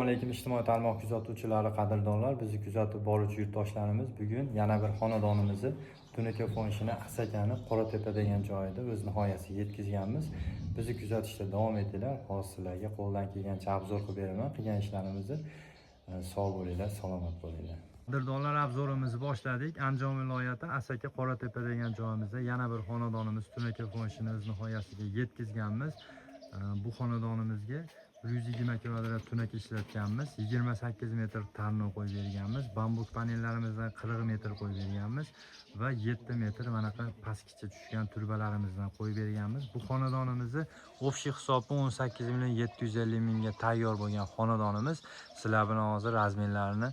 alaykum ijtimoiy tarmoq kuzatuvchilari, qadrdonlar, bizni kuzatib boruvchi yurtdoshlarimiz. Bugun yana bir xonadonimizni Tunuka ishini Asakani Qoratepa degan joyida o'z nihoyasiga yetkazganmiz. Bizni kuzatishda davom etinglar. Hozir sizlarga qo'ldan kelgancha obzor qilib beraman qilgan ishlarimizni. Sog' bo'linglar, salomat bo'linglar. Qadrdonlar, obzorimizni boshladik. Andijon viloyati Asaka Qoratepa degan joyimizda yana bir xonadonimiz Tunuka ishini o'z nihoyasiga yetkazganmiz. Bu xonadonimizga 120 kvadrat tunaka ishlatganmiz, 28 metr tarnov qo'yib berganmiz, bambuk panellarimizdan 40 metr qo'yib berganmiz va 7 metr manaqa pastgacha tushgan turbalarimizdan qo'yib berganmiz. Bu xonadonimizni общий hisobi 18 million 750 mingga tayyor bo'lgan xonadonimiz. Sizlar bilan hozir razmerlarini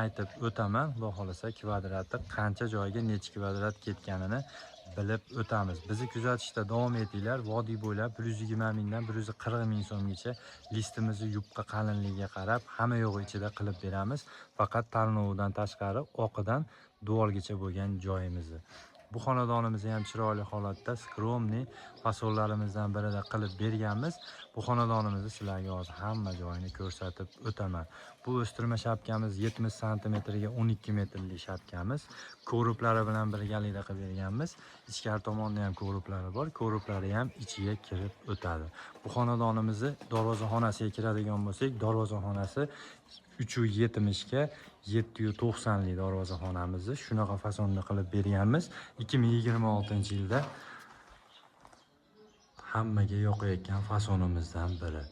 aytib o'taman. Xudo xolasa kvadrati qancha joyga necha kvadrat ketganini bilib o'tamiz. Bizni kuzatishda davom etinglar. Vodiy bo'ylab 120 mingdan 140 ming so'mgacha listimizni yupqa qalinligiga qarab hamma yo'g'i ichida qilib beramiz. Faqat tarnovidan tashqari oqidan duolgacha bo'lgan joyimizni. Bu xonadonimizni ham chiroyli holatda skromniy fasollarimizdan birida qilib berganmiz. Bu xonadonimizni sizlarga hozir hamma joyini ko'rsatib o'taman. Bu o'stirma shapkamiz 70 sm ga 12 metrli shapkamiz. Ko'riplari bilan birgalikda qilib berganmiz. Ichkari tomonda ham ko'riplari bor. Ko'riplari ham ichiga kirib o'tadi. Bu xonadonimizni darvozaxonasiga kiradigan bo'lsak, darvozaxonasi 370 ga 790 lik darvozaxonamizni shunaqa fasonda qilib berganmiz. 2026-yilda hammaga yoqayotgan fasonimizdan biri.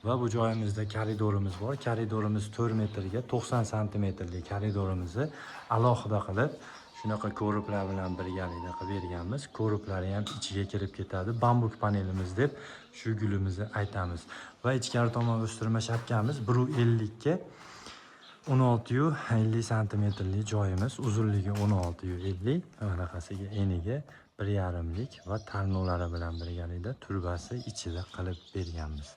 Va bu joyimizda koridorimiz bor. Koridorimiz 4 metrga 90 santimetrlik koridorimizni alohida qilib shunaqa ko'riplar bilan birgalikda qilib berganmiz. Ko'riplari ham ichiga kirib ketadi. Bambuk panelimiz deb shu gulimizni aytamiz. Va ichkari tomon o'stirma shapkamiz 1.50 ga 16.50 santimetrli joyimiz, uzunligi 16.50, bunaqasiga eniga 1.5 lik va tarnovlari bilan birgalikda turbasi ichida qilib berganmiz.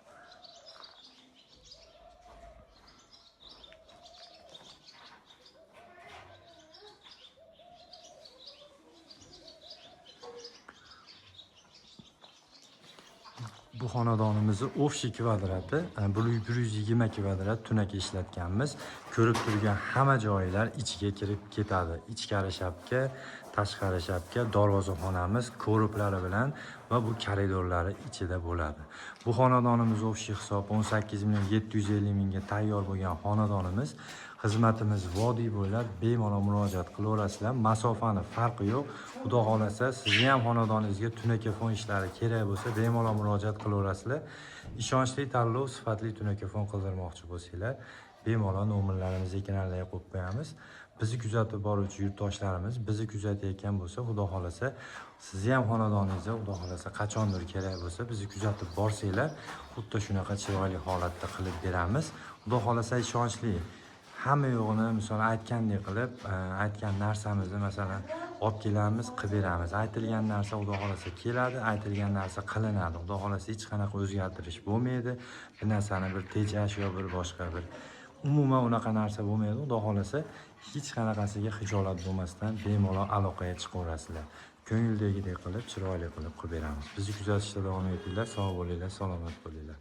Bu xonadonimizni общий kvadrati 120 kvadrat tunaka ishlatganmiz. Ko'rib turgan hamma joylar ichiga kirib ketadi. Ichkari shapka, tashqari shapka, darvozaxonamiz ko'riplari bilan va bu koridorlari ichida bo'ladi. Bu xonadonimiz общий hisob 18 million 750 mingga tayyor bo'lgan xonadonimiz. Xizmatimiz vodiy bo'ylab bemalol murojaat qilaverasizlar. Masofani farqi yo'q. Xudo xolasa sizning ham xonadoningizga tunaka fon ishlari kerak bo'lsa, bemalol murojaat qilaverasizlar. Ishonchli tanlov, sifatli tunaka fon qildirmoqchi bo'lsanglar, bemalol nomerlarimizni ekranlarga qo'yib qo'yamiz. Bizni kuzatib boruvchi yurtdoshlarimiz bizni kuzatayotgan bo'lsa, xudo xolasa sizning ham xonadoningizda xudo xolasa qachondir kerak bo'lsa, bizni kuzatib borsanglar, xuddi shunaqa chiroyli holatda qilib beramiz. Xudo xolasa ishonchli hamma yo'g'ini misol aytgandek qilib, aytgan narsamizni masalan olib kelamiz, qilib beramiz. Aytilgan narsa xudo xolasa keladi, aytilgan narsa qilinadi. Xudo xolasa hech qanaqa o'zgartirish bo'lmaydi. Bir narsani bir tejash yo bir boshqa bir umuman unaqa narsa bo'lmaydi. Xudo xolasa hech qanaqasiga xijolat bo'lmasdan bemalol aloqaga chiqaverasizlar. Ko'ngildagidek qilib, chiroyli qilib beramiz. Bizni kuzatishda davom etinglar. Sog' bo'linglar, salomat bo'linglar.